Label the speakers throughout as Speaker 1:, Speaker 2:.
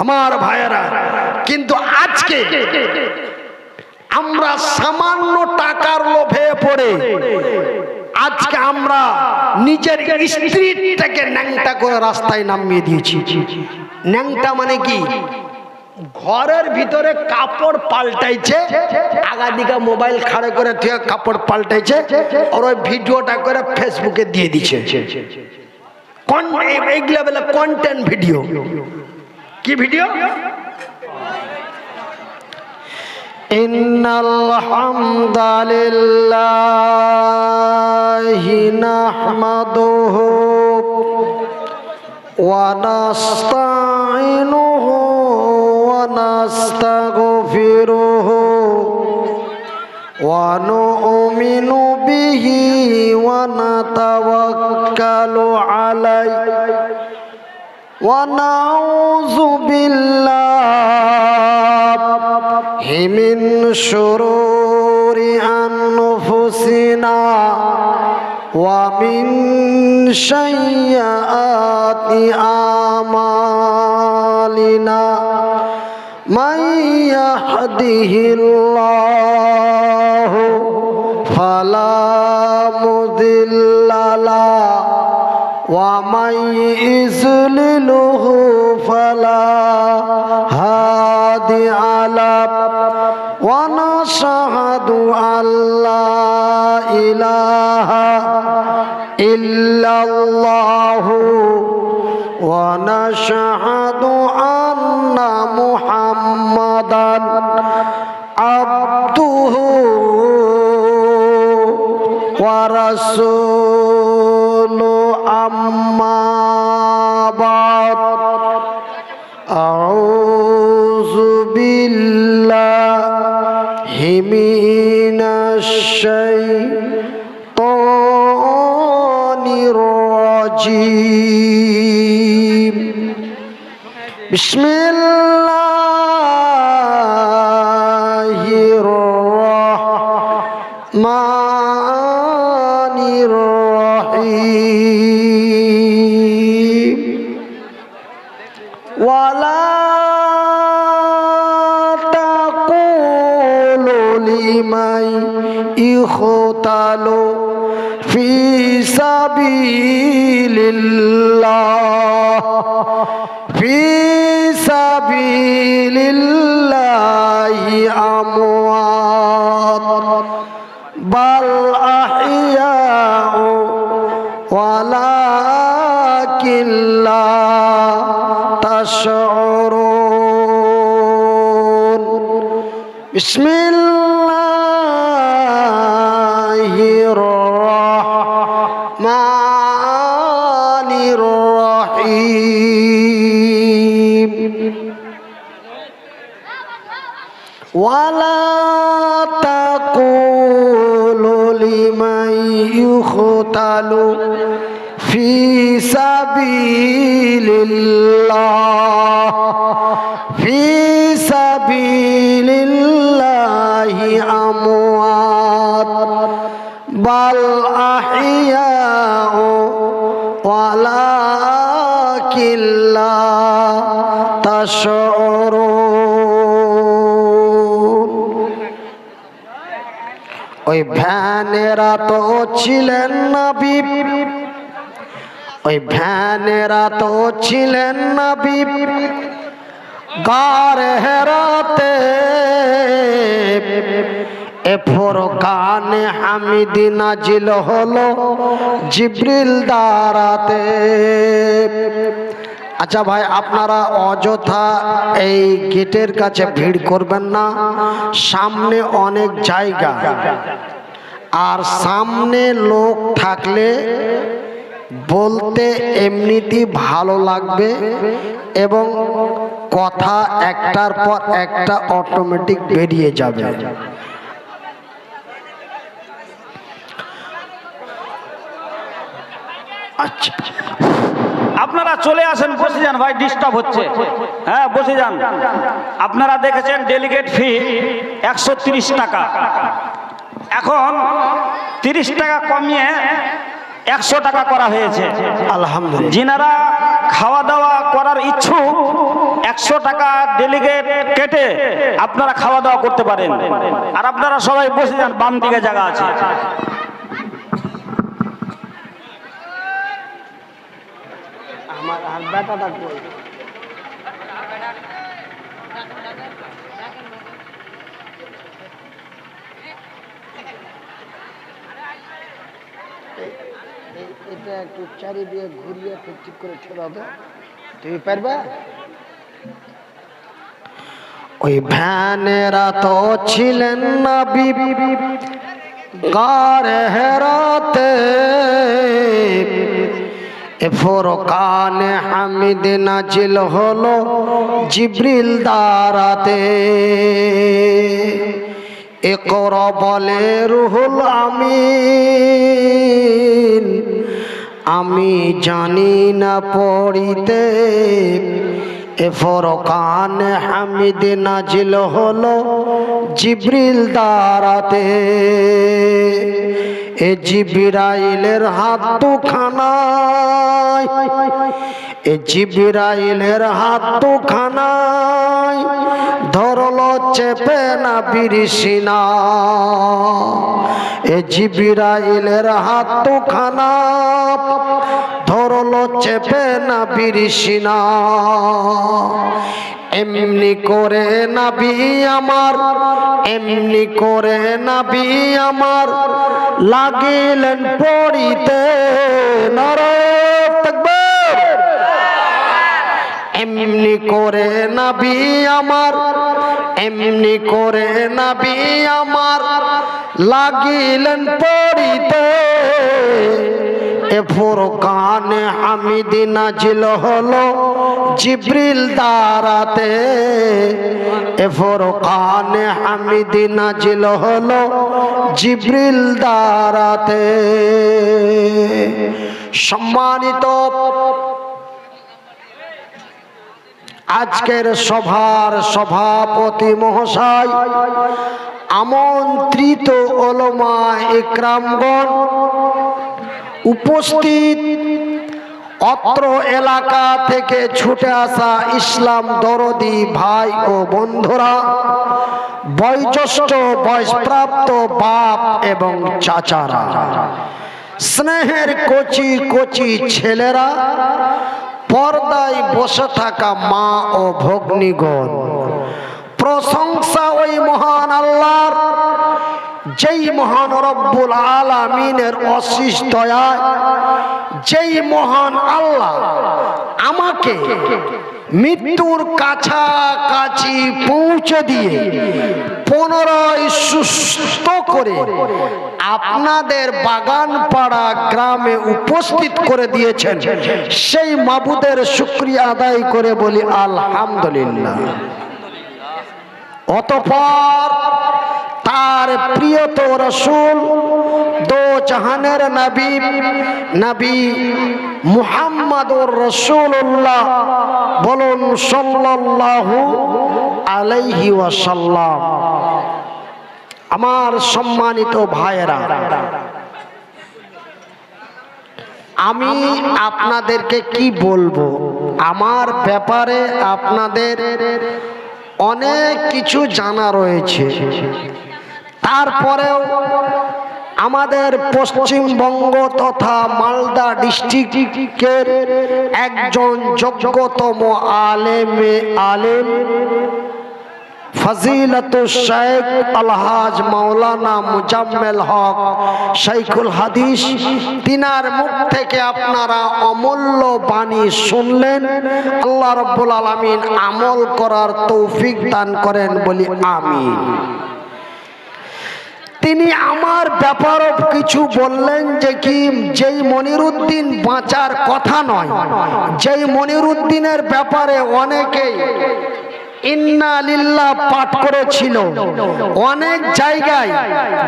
Speaker 1: আমার ভাইয়েরা। কিন্তু আজকে আমরা সামান্য টাকার লোভে পড়ে আজকে আমরা নিজের স্ত্রীটাকে ন্যাংটা করে রাস্তায় নামিয়ে দিয়েছি। ন্যাংটা মানে কি? ঘরের ভিতরে কাপড় পাল্টাইছে, আগাদিকা মোবাইল খাড়ে করে থেকে কাপড় পাল্টাইছে, আর ওই ভিডিওটা করে ফেসবুকে দিয়ে দিচ্ছে। এইগুলা বলে কন্টেন্ট ভিডিও। কি ভিডিও? ইন্নাল হামদালিল্লাহি নাহমাদুহু ওয়া নাস্তাঈনুহু ওয়া নাস্তাগফিরুহু ওয়া নু'মিনু বিহি ওয়া নাতাওয়াক্কালু আলাইহি ওয়া নাউযু বিল্লাহি মিন শুরুরি আনফুসিনা ওয়া মিন সাইয়্যাতি আমালিনা মান ইয়াহদিহিল্লাহু ফালা মুদিল্লা লাহু ওয়া মান ইযলিলহু ফালা হাদিয়া লাহু ওয়া নাশহাদু আল্লা ইলাহা ইল্লাল্লাহু ওয়া নাশহাদু আন্না মুহাম্মাদান আবদুহু ওয়া রাসূলুহু আম্মা বা'দ আউযু বিল্লাহি মিনাশ শাইতানির রাজীম। বিসমিল্লাহির রাহমানির রাহিম। ওয়ালা তাকুলু লিমান ইখতালু ফি সাবিলিল্লাহ ফি সাবিলিল্লাহি আমওয়াত বাল আহইয়াউ ওয়ালাকিন লা তাশউরুন। বিসমিল্লাহির রাহমানির রাহিম। ওয়ালা তাকুলু লিমান ইউখতালু ফি সাবিলিল্লাহ ফি সাবিলিল্লাহি আমওয়াত বাল আহইয়াউ ওয়ালাকিন লা তাশউরুন। ওই ভ্যানেরা তো ছিলেন নবী, ওই ভ্যানেরা তো ছিলেন নবী গারে হেরাতে এ ফুরকানে হামিদি নাজিল হলো জিবরিল দ্বারাতে। আচ্ছা ভাই, আপনারা অযথা এই গেটের কাছে ভিড় করবেন না, সামনে অনেক জায়গা, আর সামনে লোক থাকলে বলতে এমনিতেই ভালো লাগবে এবং কথা একটার পর একটা অটোমেটিক বেরিয়ে যাবে। আচ্ছা,
Speaker 2: আপনারা চলে আসেন, বসে যান ভাই, ডিস্টার্ব হচ্ছে। হ্যাঁ, বসে যান। আপনারা দেখেছেন ডেলিগেট ফি 130 টাকা, এখন 30 টাকা কমিয়ে 100 টাকা করা হয়েছে।
Speaker 1: আলহামদুলিল্লাহ।
Speaker 2: যিনারা খাওয়া দাওয়া করার ইচ্ছুক 100 টাকা ডেলিগেট কেটে আপনারা খাওয়া দাওয়া করতে পারেন। আর আপনারা সবাই বসে যান, বাম দিকে জায়গা আছে।
Speaker 1: আমার আর বেটাটা কই? এটা একটু চারিদিকে ঘুরিয়ে ঠিক করে ঠেলাবে, তুমি পারবে? ওই ভ্যানেরা তো ছিলেন নবী গারে হেরাতে, এ ফুরকানে হামিদ নাজিল হলো জিবরিল দ্বারাতে। ইকরা বলে রুহুল আমিন, আমি জানি না পড়িতে। এ ফুরকানে হামিদ নাজিল হলো জিবরিল দ্বারাতে। এ জিবরাইলের হাত দুখানায়, এ জিবরাইলের হাত দুখানায় ধরলো চেপে নবীর সিনা। এ জিবরাইলের হাত দুখানা ধরলো চেপে নবীর সিনা। এমনি করে নবী আমার, এমনি করে নবী আমার লাগিলেন পড়িতে। নারায়ে তাকবীর। এমনি করে নবী আমার, এমনি করে নবী আমার লাগিলেন পড়িতে। এ ফুরকানে হামিদ নাজিল হলো জিবরিল দ্বারাতে। এ ফুরকানে হামিদ নাজিল হলো জিবরিল দ্বারাতে। সম্মানিত আজকের সভার সভাপতি মহাশয়, আমন্ত্রিত উলামা ইকরামগণ, উপস্থিত অত্র এলাকা থেকে ছুটে আসা ইসলাম দরদি ভাই ও বন্ধুরা, বয়োজ্যেষ্ঠ বয়সপ্রাপ্ত বাপ এবং চাচারা, স্নেহের কচি কচি ছেলেরা, পর্দায় বসে থাকা মা ও ভগ্নীগণ, প্রশংসা ওই মহান আল্লাহর, যেই মহান রব্বুল আলামিনের অশেষ দয়ায়, যেই মহান আল্লাহ আমাকে মৃত্যুর কাছাকাছি পৌঁছে দিয়ে পুনরায় সুস্থ করে আপনাদের বাগানপাড়া গ্রামে উপস্থিত করে দিয়েছেন, সেই মাবুদের শুকরিয়া আদায় করে বলি আলহামদুলিল্লাহ। অতঃপর তার প্রিয়ত রাসূল, দো জাহানের নবী, নবী মুহাম্মদুর রাসূলুল্লাহ, বলুন সাল্লাল্লাহু আলাইহি ওয়াসাল্লাম। আমার সম্মানিত ভাইয়েরা, আমি আপনাদেরকে কি বলবো, আমার ব্যাপারে আপনাদের অনেক কিছু জানা রয়েছে। তারপরেও আমাদের পশ্চিমবঙ্গ তথা মালদা ডিস্ট্রিক্টের একজন যোগ্যতম আলেম ফজিলাতুল শেখ আলহাজ মাওলানা মুজাম্মেল হক শাইখুল হাদিস, তিনার মুখ থেকে আপনারা অমূল্য বাণী শুনলেন। আল্লাহ রাব্বুল আলামিন আমল করার তৌফিক দান করেন বলি আমিন। তিনি আমার ব্যাপারে কিছু বললেন যে কি, যেই মনিরুদ্দিন বাঁচার কথা নয়, যেই মনিরুদ্দিনের ব্যাপারে অনেকেই ইন্না লিল্লাহ পাঠ করেছিল, অনেক জায়গায়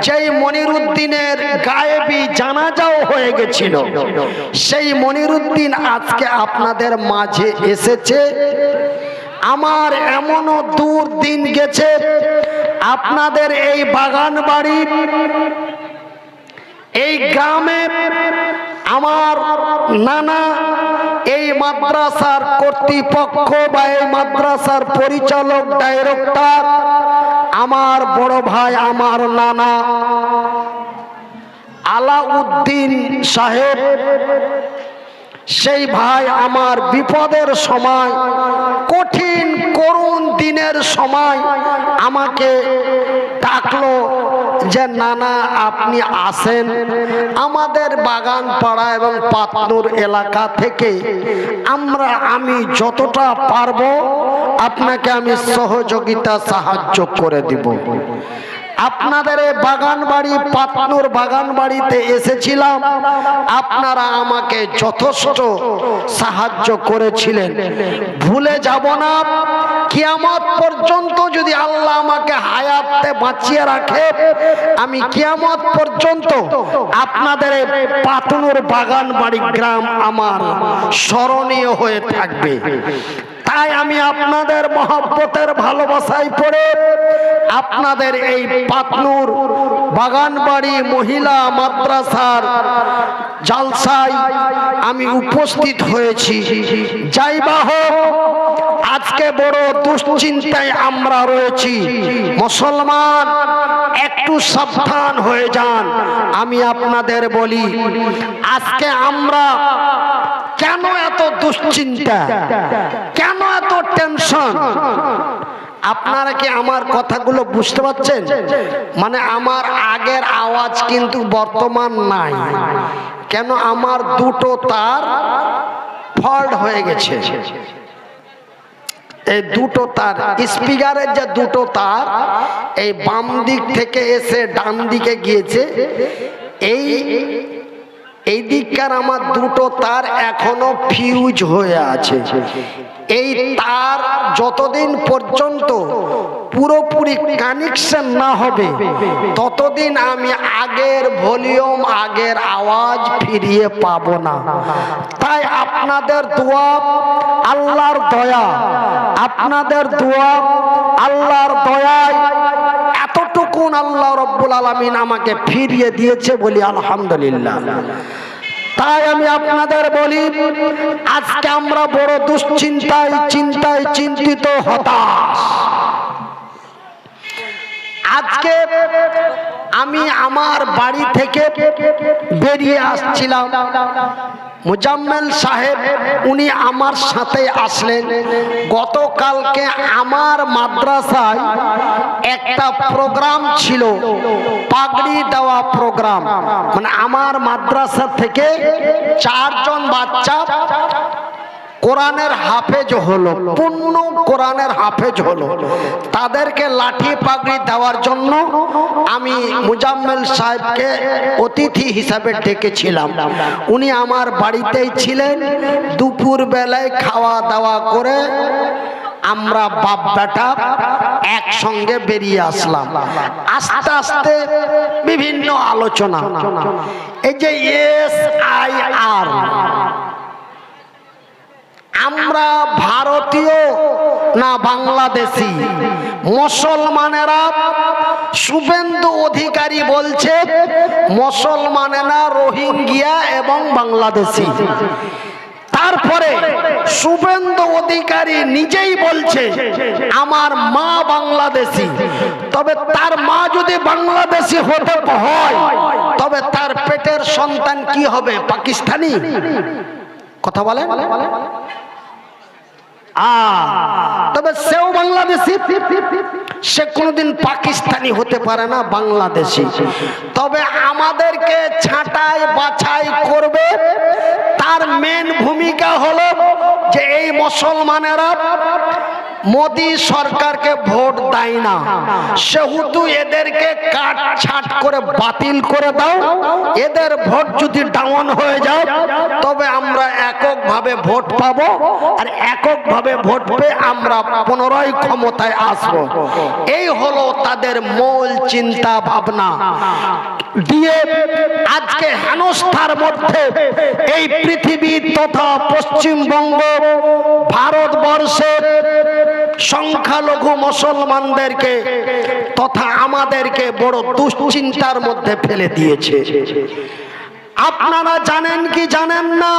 Speaker 1: যেই মনিরুদ্দিনের গায়েবী জানাজাও হয়ে গেছিল, সেই মনিরুদ্দিন আজকে আপনাদের মাঝে এসেছে। আমার এমনও দূর দিন গেছে, আপনাদের এই বাগান বাড়ি, এই গ্রামে আমার নানা এই মাদ্রাসার কর্তৃপক্ষ বা এই মাদ্রাসার পরিচালক ডাইরেক্টর আমার বড় ভাই, আমার নানা আলাউদ্দিন সাহেব, সেই ভাই আমার বিপদের সময়, কঠিন করুণ দিনের সময় আমাকে ডাকলো যে নানা আপনি আসেন, আমাদের বাগান পাড়া এবং পাতনুর এলাকা থেকে আমি যতটা পারবো আপনাকে আমি সহযোগিতা সাহায্য করে দিব। আপনাদের এই বাগান বাড়ি, পাতনুর বাগান বাড়িতে এসেছিলাম, আপনারা আমাকে যথেষ্ট সাহায্য করেছিলেন, ভুলে যাব না। কিয়ামত পর্যন্ত যদি আল্লাহ আমাকে হায়াতে বাঁচিয়ে রাখে, আমি কিয়ামত পর্যন্ত আপনাদের এই পাতনুর বাগান বাড়ি গ্রাম আমার স্মরণীয় হয়ে থাকবে। তাই আমি আপনাদের মহব্বতের ভালোবাসায় পড়ে আপনাদের এই পাতনুর বাগানবাড়ি মহিলা মাদ্রাসার জালসায় আমি উপস্থিত হয়েছি। যাই বা হোক, আজকে বড় দুশ্চিন্তায় আমরা রয়েছি। মুসলমান একটু সাবধান হয়ে যান। আমি আপনাদের বলি, আজকে আমরা কেন এত দুশ্চিন্তা, কেন এত টেনশন? আপনারা কি আমার কথাগুলো বুঝতে পারছেন? মানে আমার আগের আওয়াজ কিন্তু বর্তমান নাই, কেন আমার দুটো তার ফল্ট হয়ে গেছে। এই দুটো তার স্পিকারের যে দুটো তার এই বাম দিক থেকে এসে ডান দিকে গিয়েছে, এই দিককার আমার দুটো তার এখনো ফিউজ হয়ে আছে। এই তার যতদিন পর্যন্ত পুরোপুরি কানেকশন না হবে ততদিন আমি আগের ভলিউম, আগের আওয়াজ ফিরিয়ে পাবো না। তাই আপনাদের দোয়া, আল্লাহর দয়া, আপনাদের দোয়া, আল্লাহর দয়ায় এতটুকুন আল্লাহ রব্বুল আলামিন আমাকে ফিরিয়ে দিয়েছে, বলি আলহামদুলিল্লাহ। তাই আমি আপনাদের বলি, আজকে আমরা বড় দুশ্চিন্তায়, চিন্তায় চিন্তিত, হতাশ। আজকে আমি আমার বাড়ি থেকে বেরিয়ে আসছিলাম, মুজাম্মেল সাহেব উনি আমার সাথে আসলেন। গতকালকে আমার মাদ্রাসায় একটা প্রোগ্রাম ছিল, পাগড়ি দেওয়া প্রোগ্রাম। মানে আমার মাদ্রাসা থেকে 4 জন বাচ্চা কোরআনের হাফেজ হলো, পূর্ণ কোরআনের হাফেজ হলো। তাদেরকে লাঠি পাগড়ি দেওয়ার জন্য আমি মুজাম্মেল সাহেবকে অতিথি হিসাবে ডেকেছিলাম। উনি আমার বাড়িতেই ছিলেন। দুপুর বেলায় খাওয়া দাওয়া করে আমরা বাপ বেটা একসঙ্গে বেরিয়ে আসলাম। আস্তে আস্তে বিভিন্ন আলোচনা, এই যে SIR, আমরা ভারতীয় না বাংলাদেশি? মুসলমানেরা, শুভেন্দু অধিকারী বলছে মুসলমানেরা রোহিঙ্গিয়া এবং বাংলাদেশি। তারপরে শুভেন্দু অধিকারী নিজেই বলছে আমার মা বাংলাদেশি। তবে তার মা যদি বাংলাদেশি হতে হয়, তবে তার পেটের সন্তান কি হবে? পাকিস্তানি? কথা বলে। তবে সেও বাংলাদেশি, সে কোনোদিন পাকিস্তানি হতে পারে না, বাংলাদেশি। তবে আমাদেরকে ছাঁটাই বাছাই করবে, তার মেন ভূমিকা হলো যে এই মুসলমানেরা মোদি সরকারকে ভোট দেয় না, সেহেতু এদেরকে কাট ছাট করে বাতিল করে দাও। এদের ভোট যদি ডাউন হয়ে যায় তবে আমরা এককভাবে ভোট পাবো, আর এককভাবে ভোট পেয়ে আমরা পুনরায় ক্ষমতায় আসবো। এই হলো তাদের মূল চিন্তা ভাবনা দিয়ে আজকে হেনস্থার মধ্যে এই পৃথিবী তথা পশ্চিমবঙ্গ, ভারতবর্ষের সংখ্যালঘু মুসলমানদেরকে তথা আমাদেরকে বড় দুশ্চিন্তার মধ্যে ফেলে দিয়েছে। আপনারা জানেন কি জানেন না,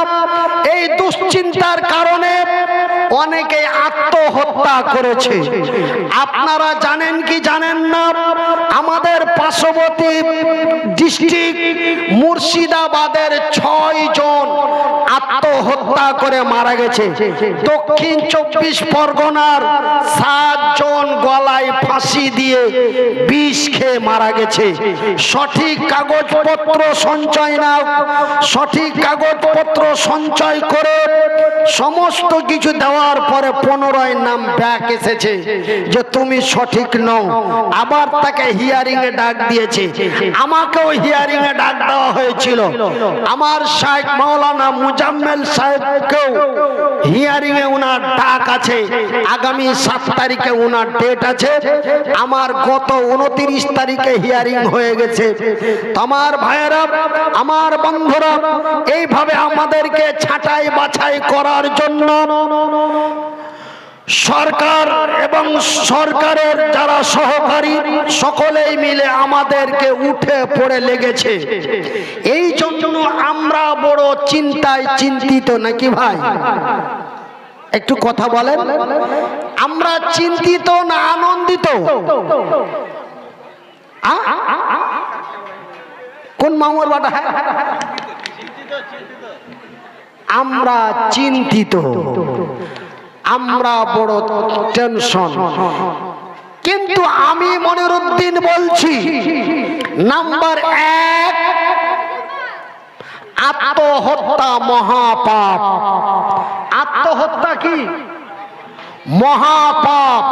Speaker 1: এই দুশ্চিন্তার কারণে অনেকে আত্মহত্যা করেছে। আপনারা জানেন কি জানেন না, আমাদের পার্শ্ববর্তী ডিস্ট্রিক্ট মুর্শিদাবাদের 6 জন আত্মহত্যা করে মারা গেছে। দক্ষিণ 24 পরগনার 7 জন গলায় ফাঁসি দিয়ে বিষ খেয়ে মারা গেছে। সঠিক কাগজপত্র সঞ্চয় না, সঠিক কাগজপত্র সঞ্চয় করে সমস্ত কিছু দেওয়ার পরে পুনরায় নাম ব্যাক এসেছে যে তুমি সঠিক নও। আবার তাকে হিয়ারিং এ ডাক দিয়েছে। আমাকেও হিয়ারিং এ ডাক দেওয়া হয়েছিল। আমার শাইখ মাওলানা মুজাম্মেল সাহেবকেও হিয়ারিং এ উনার ডাক আছে। আগামী 7 তারিখে উনার ডেট আছে। আমার গত 29 তারিখে হিয়ারিং হয়ে গেছে। আমার ভাইয়েরা, আমার বন্ধুরা, এইভাবে আমাদেরকে ছাঁটাই বাছাই করার জন্য সরকার এবং সরকারের যারা সহকারী সকলেই মিলে আমাদেরকে উঠে পড়ে লেগেছে। এই জন্য আমরা বড় চিন্তায় চিন্তিত, নাকি ভাই? একটু কথা বলেন, আমরা চিন্তিত না আনন্দিত? কোন মামুর বাটা? আমরা চিন্তিত, আমরা বড় টেনশন। কিন্তু আমি মনিরুদ্দিন বলছি, নাম্বার 1, আত্মহত্যা মহাপাপ। আত্মহত্যা কি মহাপাপ?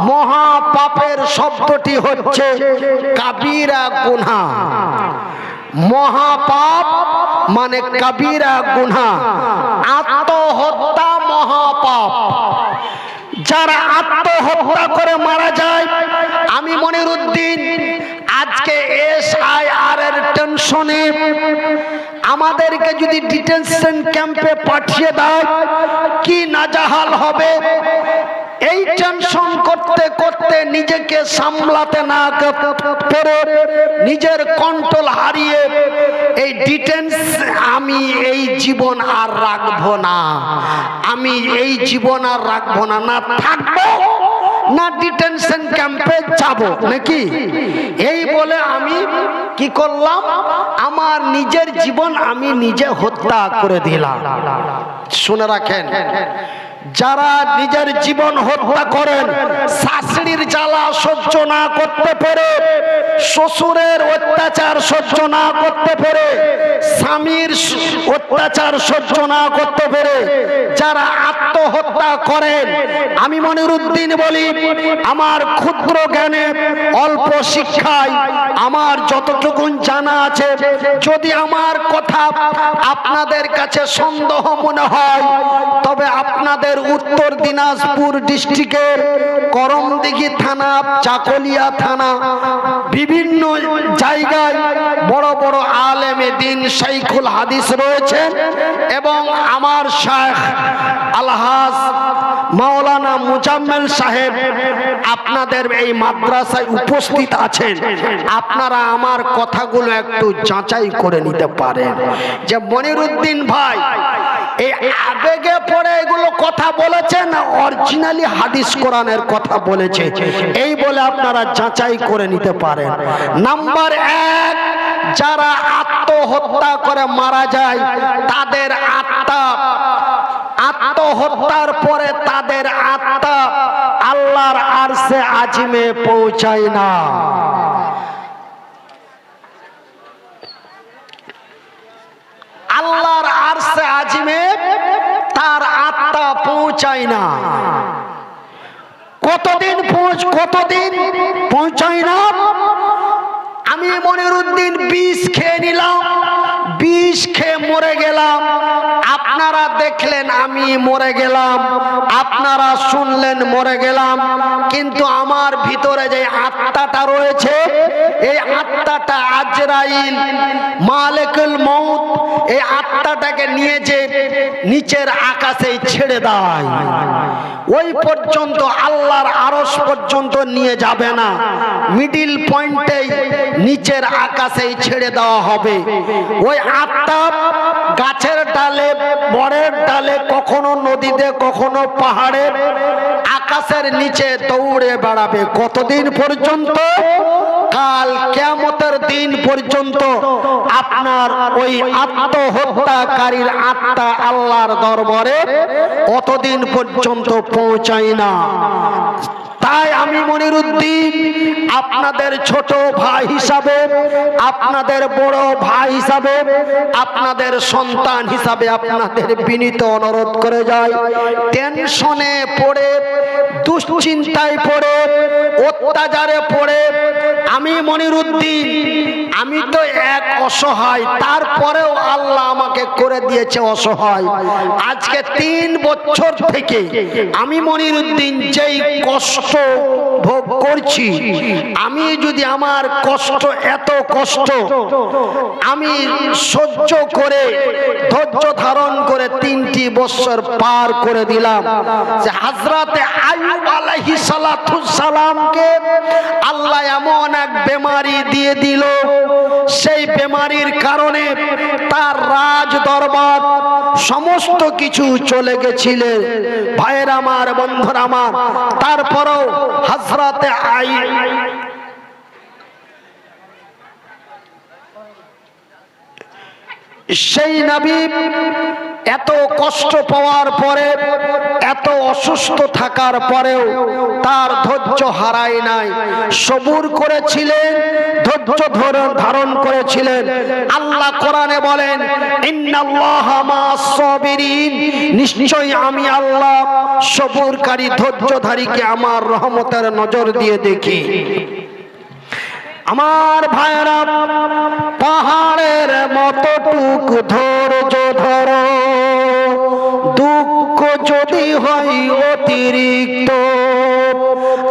Speaker 1: মহাপাপের শব্দটি হচ্ছে কাবিরা গুনাহ। মহাপাপ মানে কাবিরা গুনাহ। আত্মহত্যা মহাপাপ। যারা আত্মহত্যা করে মারা যায়, আমি মনিরুদ্দিন আজকে SIR এর টেনশনে আমাদেরকে যদি ডিটেনশন ক্যাম্পে পাঠিয়ে দেয়, কি নাজাহাল হবে। এই টেনশন করতে করতে নিজেকে সামলাতে না পেরে নিজের কন্ট্রোল হারিয়ে এই আমি এই জীবন আর রাখবো না, আমি এই জীবন আর রাখবো না, না থাকবো না ডিটেনশন ক্যাম্পে যাব নাকি। এই বলে আমি কি করলাম, আমার নিজের জীবন আমি নিজে হত্যা করে দিলাম। শুনে রাখেন, যারা নিজের জীবন হত্যা করেন, শাশুড়ির জ্বালা সহ্য না করতে পেরে, শ্বশুরের অত্যাচার সহ্য না করতে পেরে, স্বামীর অত্যাচার সহ্য না করতে পেরে যারা আত্মহত্যা করেন, আমি মনিরুদ্দিন বলি, আমার ক্ষুদ্র জ্ঞানে অল্প শিক্ষায় আমার যতটুকু জানা আছে, যদি আমার কথা আপনাদের কাছে সন্দেহ মনে হয়, তবে আপনাদের উত্তর দিনাজপুর ডিস্ট্রিক্টের করমদিঘি থানা, চাকলিয়া থানা, বিভিন্ন জায়গায় বড় বড় আলেমে দিন শাইখুল হাদিস রয়েছেন এবং আমার শাইখ আলহাজ মাওলানা মুজাম্মেল সাহেব আপনাদের এই মাদ্রাসায় উপস্থিত আছেন। আপনারা আমার কথাগুলো একটু যাচাই করে নিতে পারেন যে মনিরুদ্দিন ভাই এই আবেগে পড়ে এগুলো কথা বলেছে না অরিজিনালি হাদিস কোরআনের কথা বলেছে, এই বলে আপনারা যাচাই করে নিতে পারেন। নাম্বার 1, যারা আত্মহত্যা করে মারা যায় তাদের আত্মহত্যার পরে তাদের আত্মা আল্লাহর আরশে আজিমে পৌঁছায় না। আল্লাহর আরশে আজিমে তার আত্মা পৌঁছায় না। কতদিন পৌঁছায় না? আমি মনিরুদ্দিন বিষ খেয়ে নিলাম, বিষ খেয়ে মরে গেলাম, আপনারা দেখলেন আমি মরে গেলাম, আপনারা শুনলেন মরে গেলাম, কিন্তু আমার ভিতরে যে আত্মাটা রয়েছে, এই আত্মাটা আজরাইল মালিকুল মউত এই আত্মাটাকে নিয়ে যে নিচের আকাশে ছেড়ে দেয়, ওই পর্যন্ত আল্লাহর আরশ পর্যন্ত নিয়ে যাবে না। মিডিল পয়েন্টে নিচের আকাশেই ছেড়ে দেওয়া হবে। ওই আত্মা গাছের ডালে, বড়ের ডালে, কখনো নদীতে, কখনো পাহাড়ে, আকাশের নিচে দৌড়ে বেড়াবে। কতদিন পর্যন্ত? কাল কিয়ামতের দিন পর্যন্ত আপনার ওই আত্মহত্যাকারীর আত্মা আল্লাহর দরবারে অতদিন পর্যন্ত পৌঁছায় না। তাই আমি মনিরুদ্দিন আপনাদের ছোট ভাই হিসাবে, আপনাদের বড় ভাই হিসাবে, আপনাদের সন্তান হিসাবে আপনাদের বিনীত অনুরোধ করে যাই, টেনশনে পড়ে, দুশ্চিন্তায় পড়ে, অত্যাচারে পড়ে আমি মনিরুদ্দিন, আমি তো এক অসহায়, তারপরেও আল্লাহ আমাকে করে দিয়েছে অসহায়। আজকে 3 বছর থেকে আমি মনিরুদ্দিন যেই কষ্ট ভোগ করছি, আমি যদি আমার কষ্ট, এত কষ্ট আমি সহ্য করে, ধৈর্য ধারণ করে 3টি বছর পার করে দিলাম, যে হযরতে আইয়ুব আলাইহিস সালাতুস সালামকে আল্লাহ এমন এক বেমারি দিয়ে দিল, সেই বেমারির কারণে তার রাজ দরবার সমস্ত কিছু চলে গেছিলেন। ভাইয়ের আমার, বন্ধুরা আমার, তারপরেও হযরতে সেই নবী এত কষ্ট পাওয়ার পরে, এত অসুস্থ থাকার পরেও তার ধৈর্য হারায় নাই, সবুর করেছিলেন, ধৈর্য ধারণ করেছিলেন। আল্লাহ কোরআনে বলেন, ইন্নাল্লাহা মা'আস সাবিরিন, নিশ্চয়ই আমি আল্লাহ সবুরকারী, ধৈর্যধারীকে আমার রহমতের নজর দিয়ে দেখি। আমার ভাইরা, পাহাড়ের মতো টুক ধৈর্য ধরো, দুঃখ যদি হয় অতিরিক্ত।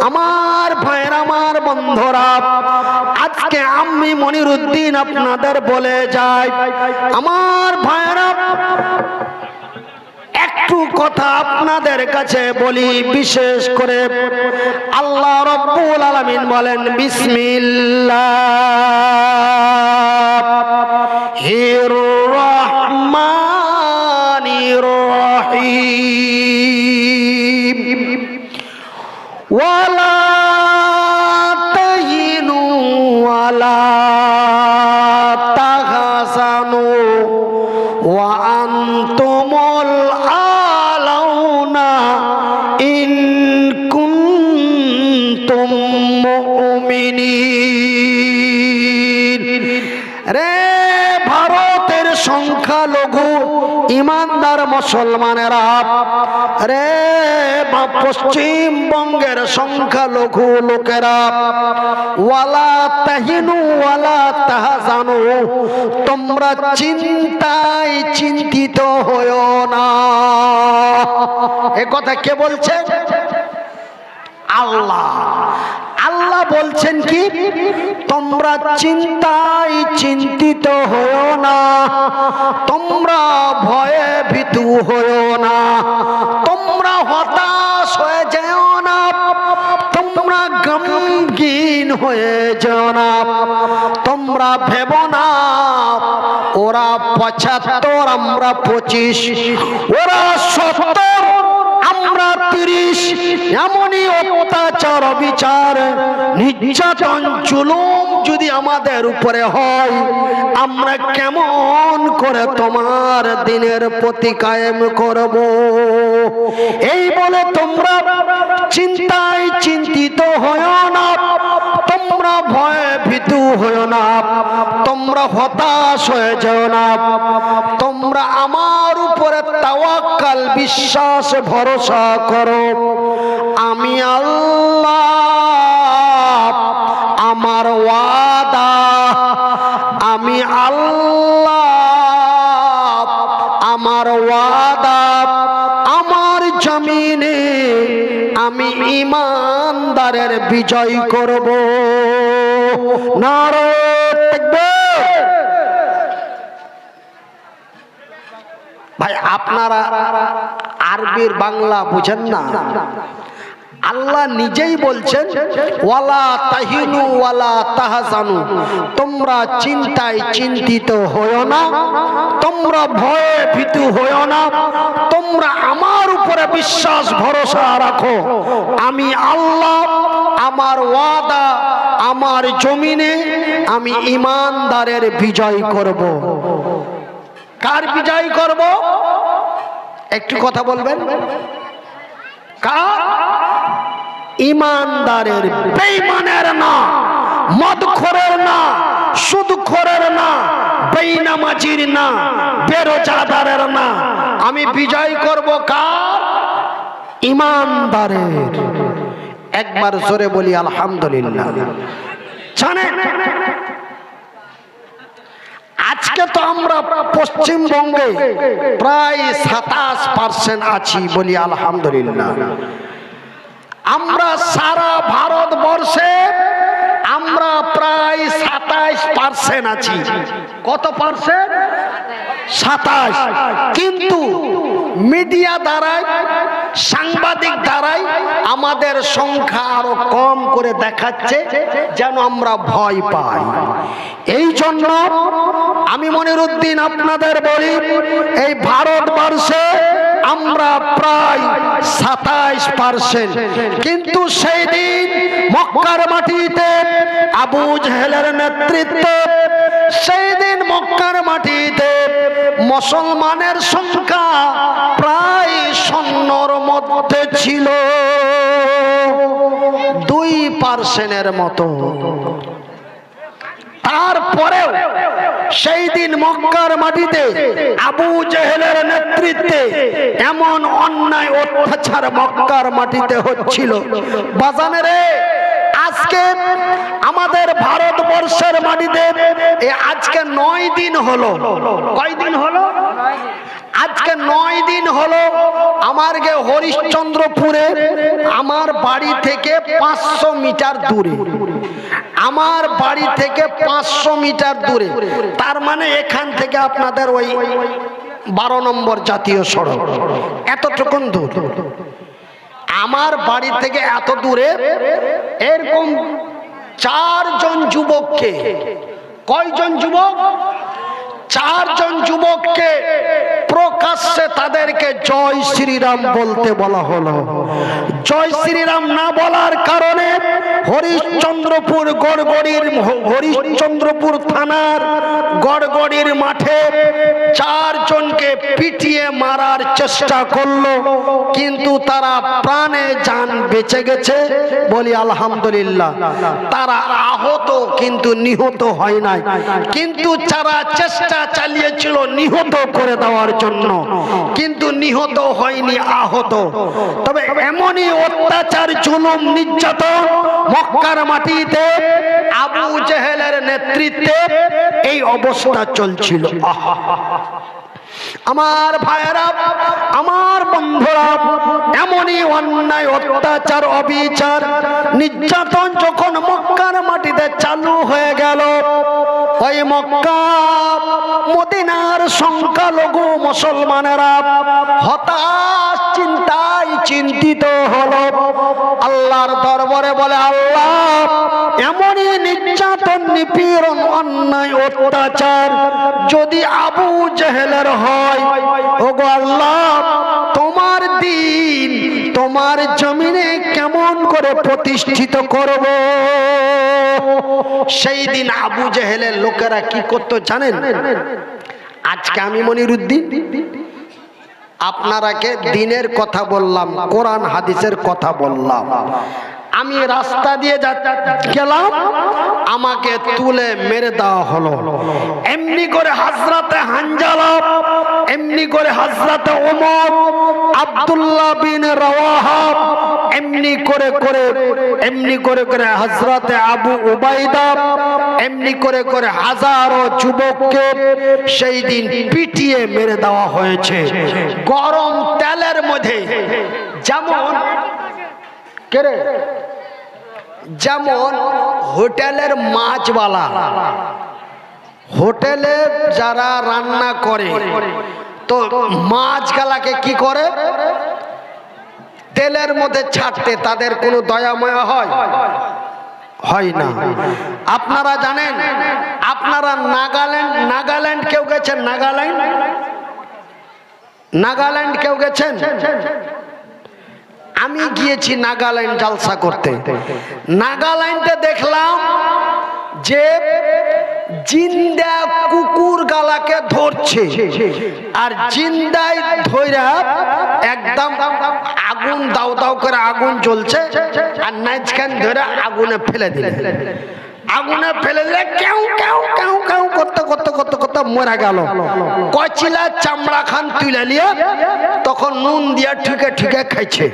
Speaker 1: আমার ভাইরা, আমার বন্ধুরা, আজকে আমি মনিরুদ্দিন আপনাদের বলে যাই, আমার ভাইরা, একটু কথা আপনাদের কাছে বলি। বিশেষ করে আল্লাহ রাব্বুল আলামিন বলেন, বিসমিল্লাহির রহমানির রহিম, ওয়ালা তাহিনু ওয়ালা তাহজানু ওয়া আনতুমুল আলাউনা ইন কুনতুম মুমিনিন। রে ভারতের সংখ্যালঘু ইমানদার মুসলমানেরা, রে পশ্চিমবঙ্গের সংখ্যালঘু লোকেরা, ওয়ালা তাহিনু ওয়ালা তাহজানু, তোমরা চিন্তায় চিন্তিত হয়ো না। এ কথা কে বলছেন? আল্লাহ। আল্লাহ বলছেন কি? তোমরা চিন্তায় চিন্তিত হয়ো না, তোমরা ভয়ে ভীতু হয়ো না, তোমরা হতাশ হয়ে যেও না, তোমরা গমগীন হয়ে যেও না, তোমরা ভেবো না ওরা 75, আমরা 25, ওরা 70, আমরা 30, এমনই অত্যাচার, বিচার, নির্যাতন, জুলুম যদি আমাদের উপরে হয়, আমরা কেমন করে তোমার দিনের প্রতি কায়েম করব? এই বলে তোমরা চিন্তায় চিন্তিত হয়ো না, তোমরা ভয়ে ভীতু হয়ো না, তোমরা হতাশ হয়ে যেও না, তোমরা আমার উপরে তাওয়াক্কাল, বিশ্বাস, ভরসা করো। আমি আল্লাহ, আমার ওয়াদা, আমি আল্লাহ, আমার ওয়াদা, আমার জমিনে আমি ঈমানদারের বিজয় করব। নারে তাকবীর। ভাই, আপনারা আরবির বাংলা বুঝেন না? আল্লাহ নিজেই বলছেন ওয়ালা তাহিনু ওয়ালা তাহজানু, তোমরা চিন্তায় চিন্তিত হয়ো না, তোমরা ভয়ে ভীতু হয়ো না, তোমরা আমার উপরে বিশ্বাস ভরসা রাখো। আমি আল্লাহ, আমার ওয়াদা, আমার জমিনে আমি ঈমানদারের বিজয় করব। কার বিজয় করব? একটু কথা বলবেন। কার? ঈমানদারের, বেঈমানের না, মদখোরের না, সুদখোরের না, বেনামাজির না, বেরোজাদারের না। আমি বিজয় করব কার? ঈমানদারের। একবার জোরে বলি আলহামদুলিল্লাহ। জানেন আজকে তো আমরা পশ্চিমবঙ্গে প্রায় 27% আছি, বলি আলহামদুলিল্লাহ। আমরা সারা ভারতবর্ষে আমরা প্রায় 27% আছি। কত পার্সেন্ট? 27। কিন্তু মিডিয়া দ্বারাই, সাংবাদিক দ্বারাই আমাদের সংখ্যা আরো কম করে দেখাচ্ছে, যেন আমরা ভয় পাই। এই জন্য আমি মনিরুদ্দিন আপনাদের বলি, এই ভারতবর্ষে আমরা প্রায় 27%। কিন্তু সেই দিন মক্কার মাটিতে আবু জেহেলের নেতৃত্বে, সেই দিন মক্কার মাটিতে মুসলমানের সংখ্যা প্রায় 100-র মধ্যে ছিল, 2%-এর মতো। তারপরেও সেই দিন মক্কার মাটিতে আবু জেহেলের নেতৃত্বে এমন অন্যায় অত্যাচার মক্কার মাটিতে হচ্ছিল। বাজানেরে আজকে আমাদের ভারতবর্ষের মাটিতে আজকে 9 দিন হলো। কয়দিন হলো? আজকে 9 দিন হলো আমার গে হরিশ্চন্দ্রপুরে, আমার বাড়ি থেকে 500 মিটার দূরে, আমার বাড়ি থেকে 500 মিটার দূরে, তার মানে এখান থেকে আপনাদের ওই 12 নম্বর জাতীয় সড়ক, এতটুকুন দূর। আমার বাড়ি থেকে এত দূরে এরকম 4 জন যুবককে, কয়জন যুবক? 4 জন যুবককে প্রকাশ্যে তাদেরকে জয় শ্রীরাম বলতে বলা হলো। জয় শ্রীরাম না বলার কারণে হরিশ্চন্দ্রপুর গড়গড়ির, হরিশ্চন্দ্রপুর থানার গড়গড়ির মাঠে 4 জনকে পিটিয়ে মারার চেষ্টা করলো, কিন্তু তারা প্রাণে জান বেঁচে গেছে, বলি আলহামদুলিল্লাহ। তারা আহত কিন্তু নিহত হয় নাই, কিন্তু যারা চেষ্টা চালিয়েছিল নিহত করে দেওয়ার জন্য, কিন্তু নিহত হয়নি, আহত। তবে এমনই অত্যাচার, জুলুম, নির্যাতন মক্কার মাটিতে আবু জেহেলের নেতৃত্বে এই অবস্থা চলছিল। আমার ভাইয়েরা, আমার বন্ধুরা, এমনই অন্যায় অত্যাচার, অবিচার, নির্যাতন যখন মক্কার মাটিতে চালু হয়ে গেল, ওই মক্কা মদিনার সংখ্যালঘু মুসলমানেরা হতাশ, চিন্তায় চিন্তিত হলো। আল্লাহর দরবারে বলে, আল্লাহ এমনই নির্যাতন, নিপীড়ন, অন্যায় অত্যাচার যদি আবু জেহেলের হয়, ওগো আল্লাহ তোমার দিন তোমার জমিনে কেমন করে প্রতিষ্ঠিত করব? সেই দিন আবু জেহেলের লোকেরা কি করতো জানেন? আজকে আমি মনিরুদ্দিন আপনারাকে দিনের কথা বললাম, কোরআন হাদিসের কথা বললাম। আমি রাস্তা দিয়ে গেলাম, আমাকে তুলে মেরে দেওয়া হলো। এমনি করে হযরতে হানজালা, এমনি করে হযরতে ওমর, আব্দুল্লাহ বিন রাওয়াহা, এমনি করে হযরতে আবু উবাইদা, এমনি করে হাজারো যুবককে সেই দিন পিটিয়ে মেরে দেওয়া হয়েছে গরম তেলের মধ্যে। যেমন হোটেলের মাছওয়ালা, হোটেলে যারা রান্না করে তো মাছগুলাকে কি করে, তেলের মধ্যে ছাড়তে তাদের কোনো দয়াময় হয়? হয় না। আপনারা জানেন, আপনারা নাগাল্যান্ড কেউ গেছেন? নাগাল্যান্ড কেউ গেছেন? আমি গিয়েছি নাগাল্যান্ড জলসা করতে। নাগাল্যান্ডে দেখলাম যে জিন্দা কুকুর গালাকে ধরছে, আর জিন্দায় ধইরা একদম আগুন দাও দাও করে আগুন জ্বলছে, আর নাইজখান ধরে আগুনে ফেলে দিলে, আগুনে ফেলে দিলে কেউ কেউ কেউ কেউ করতে করতে করতে করতে মরে গেল। কচিলা চামড়া খান তুলে নিয়ে তখন নুন দিয়া ঠিকে ঠিকে খাইছে।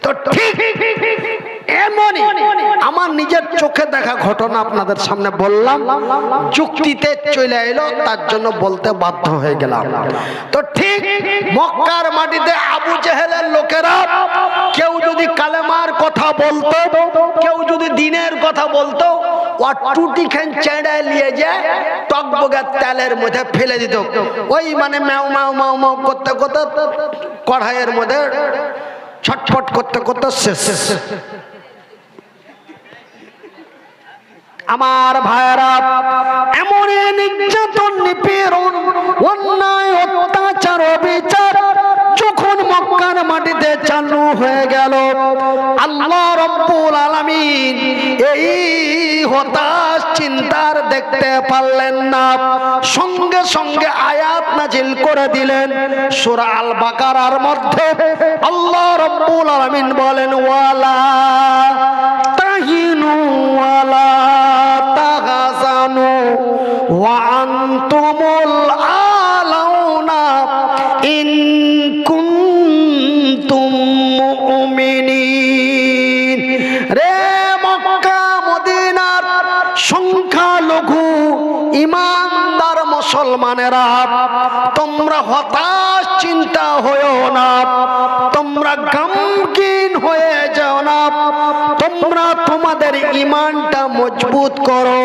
Speaker 1: তো ঠিক এমনই আমার নিজের চোখে দেখা ঘটনা আপনাদের সামনে বললাম, যুক্তিতে চলে এলো, তার জন্য বলতে বাধ্য হয়ে গেলাম। তো ঠিক মক্কার মাটিতে আবু জেহেলের লোকেরা কেউ যদি কালেমার কথা বলতো, কেউ যদি দিনের কথা বলতো, ও টুটি খান চেড়ায় নিয়ে যায় টকবগের তেলের মধ্যে ফেলে দিত। ওই মানে ম্যাও ম্যাও ম্যাও ম্যাও করতে করতে কড়াইয়ের মধ্যে ছটফট করতে করতে শেষ। আমার ভাইরা, এমনই নির্যাতন, নিপীড়ন, অন্যায়, অত্যাচার, অবিচার যখন মক্কার মাটিতে চালু হয়ে গেল, আল্লাহ রাব্বুল আলামিন এই হতাশ চিন্তার দেখতে পারলেন না, সঙ্গে সঙ্গে আয়াত নাজিল করে দিলেন সূরা আল বাকারার মধ্যে। আল্লাহ রাব্বুল আলামিন বলেন, ওয়ালা তাহিনু ওয়ালা তাহজানু ওয়া আনতুমুল আলাউনা ইন কুনতুম মুমিনিন। রে মক্কা মদিনার সংখ্যালঘু ইমানদার মুসলমানেরা, তোমরা হতাশ চিন্তা হয়ো না, তোমরা গমগীন হয়ে যাও না, তোমরা তোমাদের ঈমানটা মজবুত করো,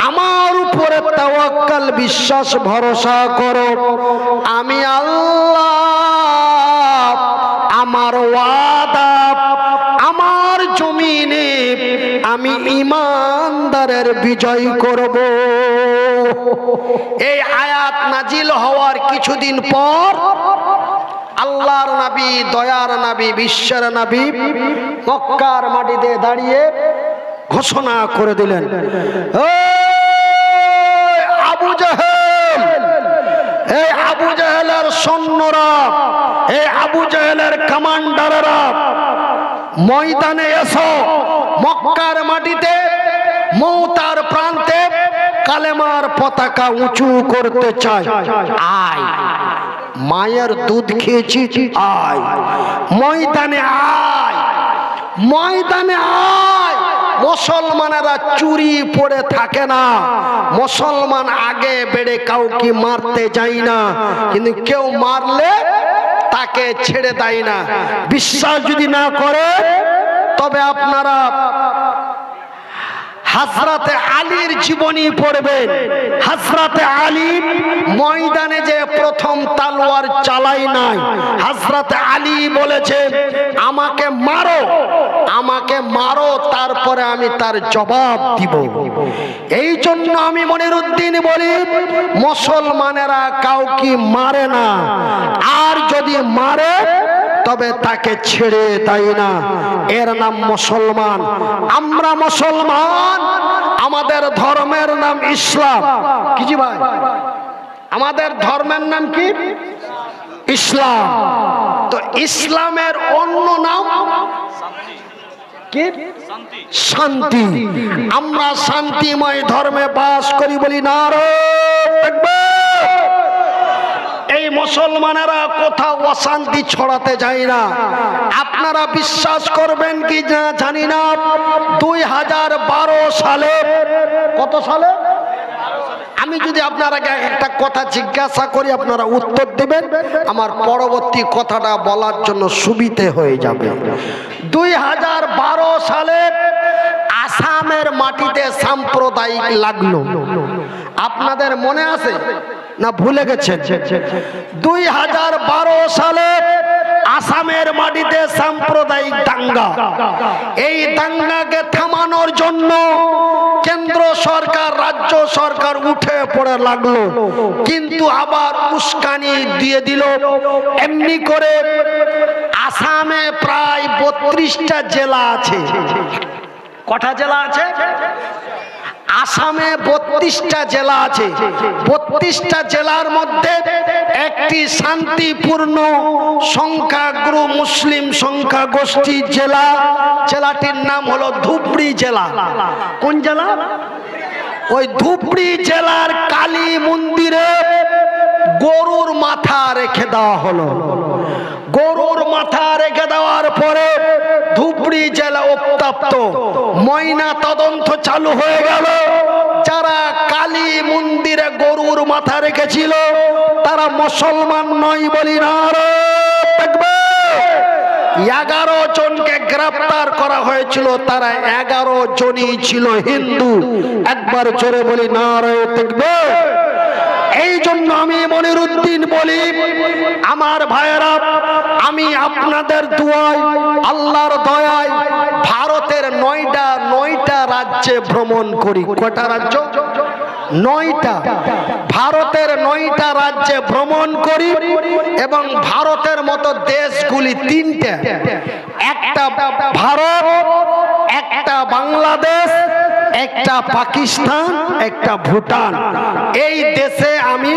Speaker 1: আমার উপরে তাওয়াক্কুল বিশ্বাস ভরসা করো। আমি আল্লাহ, আমার ওয়াদা, আমার জমিনে আমি ঈমানদারের বিজয় করব। এই আয়াত নাজিল হওয়ার কিছুদিন পর আল্লাহর নবী, দয়ার নবী, বিশ্বের নবী মক্কার মাটিতে দাঁড়িয়ে ঘোষণা করে দিলেন, আবু জেহেল, এই আবু জেহেলের সৈন্যরা, এই আবু জেহেলের কমান্ডাররা ময়দানে এসো। মক্কার মাটিতে মওতার প্রান্তে কালেমার পতাকা উঁচু করতে চাই, আয়। মায়ের দুধ খেয়েছি, আয় ময়দানে, আয় ময়দানে, আয়। মুসলমানেরা চুরি পড়ে থাকে না, মুসলমান আগে বেড়ে কাউকে মারতে যায় না, কিন্তু কেউ মারলে তাকে ছেড়ে দেয় না। বিশ্বাস যদি না করে তবে আপনারা হযরতে আলীর জীবনী পড়বেন। হযরতে আলী ময়দানে যে প্রথম তলোয়ার চালাই নাই, হযরতে আলী বলেছে, আমাকে মারো, আমাকে মারো, তারপরে আমি তার জবাব দিব। এই জন্য আমি মনিরউদ্দিন বলি, মুসলমানেরা কাউকে মারে না, আর যদি মারে তবে তাকে ছেড়ে দেয় না, এর নাম মুসলমান। আমরা মুসলমান, আমাদের ধর্মের নাম ইসলাম। কি জি ভাই, আমাদের ধর্মের নাম কি? ইসলাম। তো ইসলামের অন্য নাম কি? শান্তি। আমরা শান্তিময় ধর্মে বাস করি বলি নারায়ে তাকবীর। এই মুসলমানেরা কোথাও অশান্তি ছড়াতে যায় না। আপনারা বিশ্বাস করবেন কি না জানি না, 2012 সালে, কত সালে? আমি যদি আপনারাকে একটা কথা জিজ্ঞাসা করি, আপনারা উত্তর দিবেন, আমার পরবর্তী কথাটা বলার জন্য সুবিধে হয়ে যাবে। 2012 সালে আসামের মাটিতে সাম্প্রদায়িক লাগলো, আপনাদের মনে আছে না ভুলে গেছেন? 2012 সালে আসামের মাটিতে সাম্প্রদায়িক দাঙ্গা, এই দাঙ্গাকে থামানোর জন্য কেন্দ্র সরকার রাজ্য সরকার উঠে পড়ে লাগলো, কিন্তু আবার উস্কানি দিয়ে দিল। এমনি করে আসামে প্রায় 32টা জেলা আছে। কটা জেলা আছে? আসামে 32টা জেলা আছে। 32টা জেলার মধ্যে একটি শান্তিপূর্ণ সংখ্যাগুরু মুসলিম সংখ্যা গোষ্ঠীর জেলা, জেলাটির নাম হলো ধুবড়ী জেলা। কোন জেলা? ওই ধুবড়ী জেলার কালী মন্দিরে গরুর মাথা রেখে দেওয়া হলো। গরুর মাথা রেখে দেওয়ার পরে ধুবড়ী জেলা উত্তপ্ত, ময়না তদন্ত চালু হয়ে গেল। যারা কালী মন্দিরে গরুর মাথা রেখেছিল তারা মুসলমান নয় বলি না, 11 জনকে গ্রেফতার করা হয়েছিল, তারা 11 জনই ছিল হিন্দু। একবার জোরে বলি নারায়ে তাকবীর। এই জন্য আমি মনিরুদ্দিন বলি, আমার ভাইয়েরা, আমি আপনাদের দুয়ায় আল্লাহর দয়ায় ভারতের 9টা রাজ্যে ভ্রমণ করি। কয়টা রাজ্য? 9টা। ভারতের 9টা রাজ্যে ভ্রমণ করি এবং ভারতের মতো দেশগুলি 3টে, একটা ভারত, একটা বাংলাদেশ, একটা পাকিস্তান, একটা ভুটান। এই দেশে আমি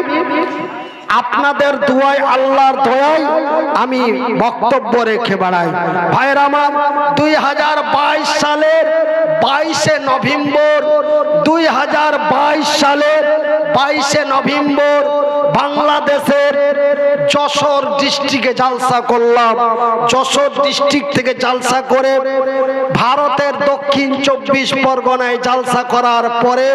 Speaker 1: আপনাদের দুয়ায় আল্লাহর দয়ায় আমি বক্তব্য রেখে বেড়াই। ভাইরা আমার, 2022 সালের 22শে নভেম্বর, 2022 সালের 22শে নভেম্বর বাংলাদেশের যশোর ডিস্ট্রিক্টে জালসা করলাম। যশোর ডিস্ট্রিক্ট থেকে জালসা করে ভারতের দক্ষিণ 24 পরগনায় জালসা করার পরে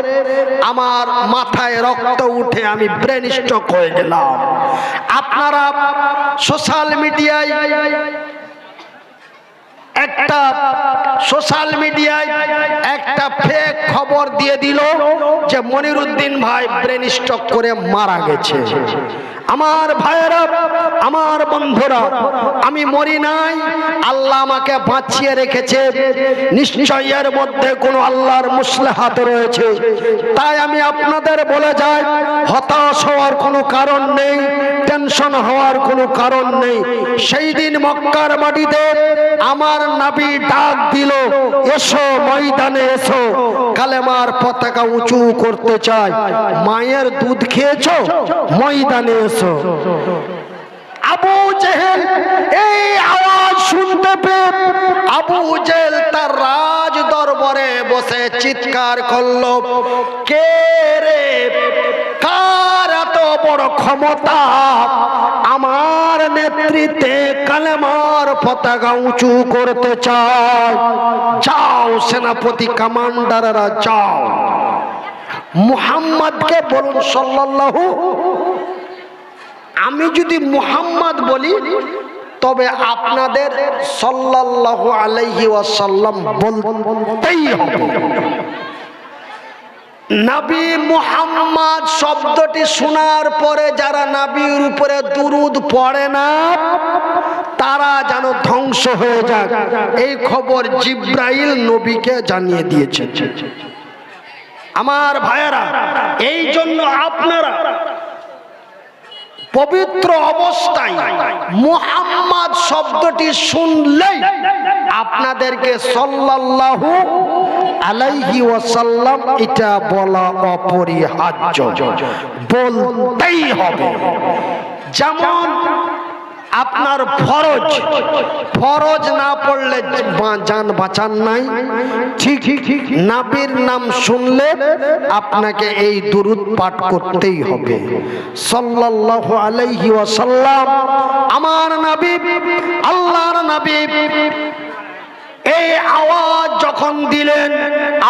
Speaker 1: আমার মাথায় রক্ত উঠে আমি ব্রেন স্ট্রোক হয়ে গেলাম। আপনারা সোশ্যাল মিডিয়ায় একটা ফেক খবর দিয়ে দিল যে মনিরুদ্দিন ভাই ব্রেন স্ট্রোক করে মারা গেছে। আমার ভাইয়েরা, আমার বন্ধুরা, আমি মরি নাই, আল্লাহ আমাকে বাঁচিয়ে রেখেছে। নিশ্চয়ই এর মধ্যে কোনো আল্লাহর মুসলিহাত রয়েছে। তাই আমি আপনাদের বলে যাই, হতাশ হওয়ার কোনো কারণ নেই, টেনশন হওয়ার কোনো কারণ নেই। সেই দিন মক্কার মাটিতে আমার নবী ডাক দিল, এসো ময়দানে এসো, কালেমার পতাকা উঁচু করতে চাই। মায়ের দুধ খেয়েছো, ময়দানে এসো। আবু জেহেল এই আওয়াজ শুনতে পেয়ে আবু জেহেল তার রাজ দরবারে বসে চিৎকার করলো, কে রে, কার এত বড় ক্ষমতা আমার নেতৃত্বে কালেমার পতাকা উঁচু করতে চায়? যাও সেনাপতি, কমান্ডাররা যাও, মুহাম্মদকে বলুন সাল্লাল্লাহু। আমি যদি মুহাম্মদ বলি তবে আপনাদের সাল্লাল্লাহু আলাইহি ওয়াসাল্লাম বলতেই হবে। নবী মুহাম্মদ শব্দটি শোনার পরে যারা নবীর উপরে দুরূদ পড়ে না তারা যেন ধ্বংস হয়ে যায়, এই খবর জিব্রাইল নবীকে জানিয়ে দিয়েছে। আমার ভাইয়েরা, এই জন্য আপনারা পবিত্র অবস্থায় মুহাম্মদ শব্দটি শুনলেই আপনাদেরকে সাল্লাল্লাহু আলাইহি ওয়াসাল্লাম এটা বলা অপরিহার্য, বলতেই হবে। যেমন আপনার ফরজ না পড়লে জান বাঁচান নাই, ঠিক নবীর নাম শুনলে আপনাকে এই দুরূদ পাঠ করতেই হবে, সাল্লাল্লাহু আলাইহি ওয়াসাল্লাম। আমার নবী, আল্লাহর নবী এই আওয়াজ যখন দিলেন,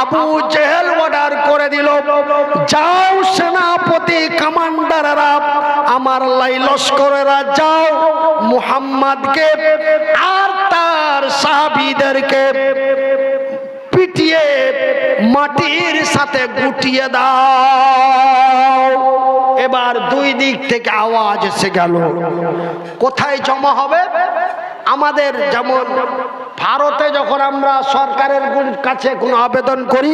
Speaker 1: আবু জেহেল অর্ডার করে দিল, যাও সেনাপতি, কমান্ডাররা, আমার লাই লস্করেরা, যাও মুহাম্মদকে আর তার সাহাবীদেরকে পিটিয়ে মাটির সাথে গুটিয়ে দাও। এবার দুই দিক থেকে আওয়াজ এসে গেল। কোথায় জমা হবে? আমাদের যেমন ভারতে যখন আমরা সরকারের কাছে কোনো আবেদন করি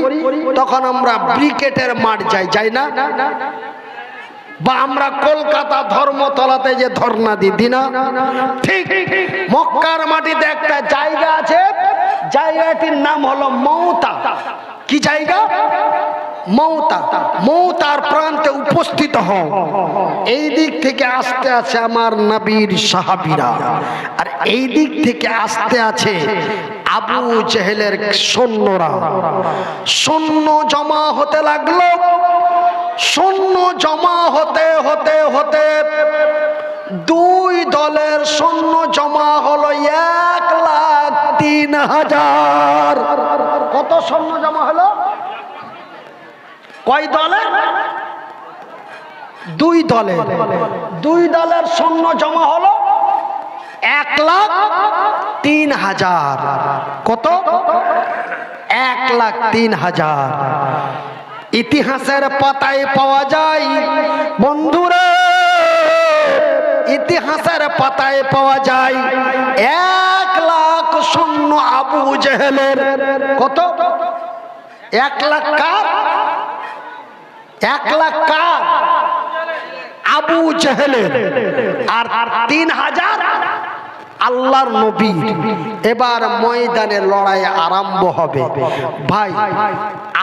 Speaker 1: তখন আমরা ব্রিকেটের মাঠ যাই না, বা আমরা কলকাতা ধর্মতলাতে যে ধর্ণা দিই না, ঠিক মক্কার মাটিতে একটা জায়গা আছে, জায়গাটির নাম হলো মৌতা। কি জায়গা? মৌতা। মৌতার প্রান্তে উপস্থিত হও। এই দিক থেকে আসতে আছে আমার নবীর সাহাবীরা, আর এই দিক থেকে আসতে আছে আবু জেহেলের সৈন্যরা। সৈন্য জমা হতে লাগলো। সৈন্য জমা হতে হতে হতে দুই দলের সৈন্য জমা হলো 1,03,000। কত সৈন্য জমা হলো? কয় দলে? দুই দলে। দুই দলের সৈন্য জমা হলো 1,03,000। কত? 1,03,000। ইতিহাসের পাতায় পাওয়া যায় বন্ধুরা, ইতিহাসের পাতায় পাওয়া যায় 1,00,000 সৈন্য আবু জেহেলের। কত? 1,00,000 কার? 1,00,000 কার? আবু জেহেলের। আর 3,000 আল্লাহর নবী। এবার ময়দানে লড়াই আরম্ভ হবে। ভাই,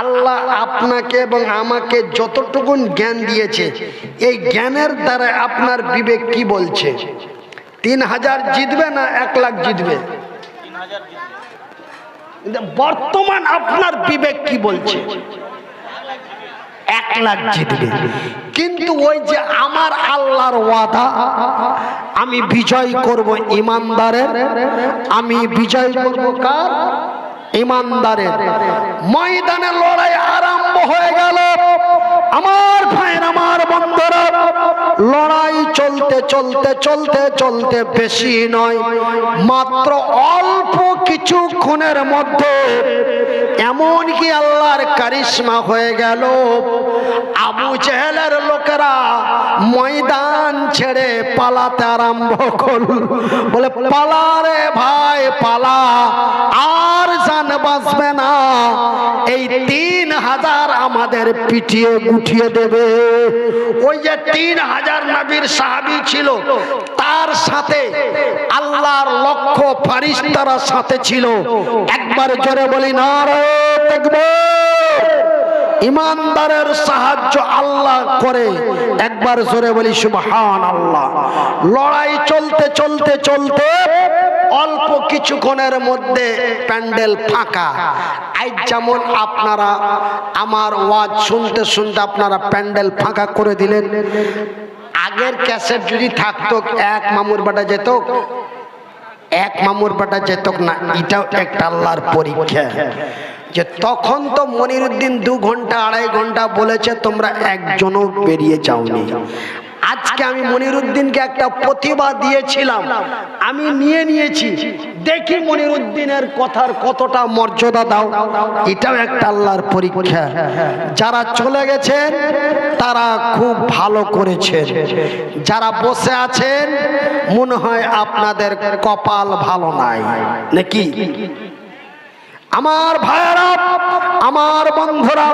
Speaker 1: আল্লাহ আপনাকে এবং আমাকে যতটুকুন জ্ঞান দিয়েছে, এই জ্ঞানের দ্বারা আপনার বিবেক কি বলছে? 3,000 জিতবে না 1,00,000 জিতবে? বর্তমান আপনার বিবেক কি বলছে? 1,00,000 জিতবে। কিন্তু ওই যে আমার আল্লাহর ওয়াদা, আমি বিজয় করব ইমানদারের। আমি বিজয় করব কার? ইমানদারের। ময়দানে লড়াই আরম্ভ হয়ে গেল। আমার ভাইয়ের, আমার বন্ধুরা, লড়াই চলতে চলতে চলতে চলতে বেশি নয়, মাত্র অল্প কিছুক্ষণের মধ্যে এমন কি আল্লাহর কারিশমা হয়ে গেল, আবু জেহেলের লোকেরা ময়দান ছেড়ে পালাতে আরম্ভ করল। বলে, পালা রে ভাই পালা, আর জান বাঁচবে না। এই 3,000 আমাদের পিটিয়ে গুটিয়ে দেবে। ওই যে 3,000 নবীর সাহাবী ছিল, তার সাথে আল্লাহর লক্ষ ফারিস্তারা সাথে ছিল। একবার জোরে বলি নারে তাকবীর। ইমানদারের সাহায্য আল্লাহ করে। একবার জোরে বলি সুবহানাল্লাহ। লড়াই চলতে চলতে চলতে অল্প কিছুক্ষণের মধ্যে প্যান্ডেল ফাঁকা। আজ যেমন আপনারা আমার ওয়াজ শুনতে শুনতে আপনারা প্যান্ডেল ফাঁকা করে দিলেন, আগের ক্যাসেট যদি থাকতো এক মামুর বাটা যেত, এক মামুর বাটা যেত না। এটাও একটা আল্লাহর পরীক্ষা যে তখন তো মনিরুদ্দিন 2 ঘন্টা 2.5 ঘন্টা বলেছে, তোমরা একজনও বেরিয়ে যাওনি। আজকে আমি মনিরুদ্দিনকে একটা প্রতিভা দিয়েছিলাম, আমি নিয়েছি। দেখি মনিরুদ্দিনের কথার কতটা মর্যাদা দাও। এটাও একটা আল্লাহর পরীক্ষা। যারা চলে গেছেন তারা খুব ভালো করেছেন, যারা বসে আছেন মনে হয় আপনাদের কপাল ভালো নাই নাকি? আমার ভাইয়েরা, আমার বন্ধুরা,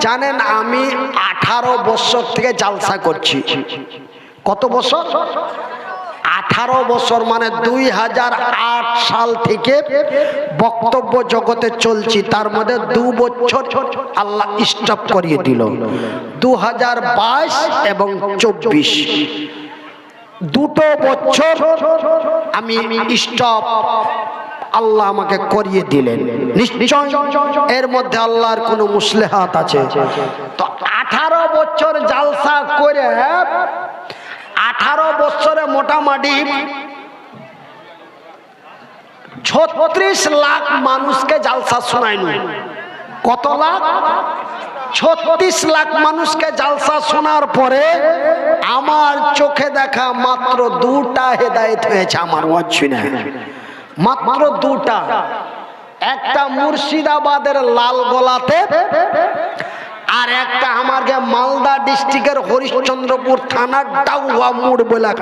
Speaker 1: জানেন আমি 18 বছর থেকে জালসা করছি। কত বছর? 18 বছর, মানে 2008 সাল থেকে বক্তব্য জগতে চলছি। তার মধ্যে 2 বছর আল্লাহ স্টপ করিয়ে দিল, 2022 এবং 24। 2 বছর আমি স্টপ আল্লাহ আমাকে করিয়ে দিলেন। নিশ্চয় এর মধ্যে আল্লাহর কোনো মুসলেহাত আছে। তো 18 বছর জালসা করে 18 বছরে মোটামুটি 36 লাখ মানুষকে জালসা শোনাইল। কত লাখ? 36 লাখ মানুষকে জালসা শোনার পরে আমার চোখে দেখা মাত্র 2টা হেদায়েত হয়েছে আমার ওয়াজ শুনে, মাত্র 2টা। একটা মুর্শিদাবাদের লালগোলাতে, আর একটা আমার মালদা ডিস্ট্রিক্টের হরিশ্চন্দ্রপুর থানার ডাউয়া মোড় বলে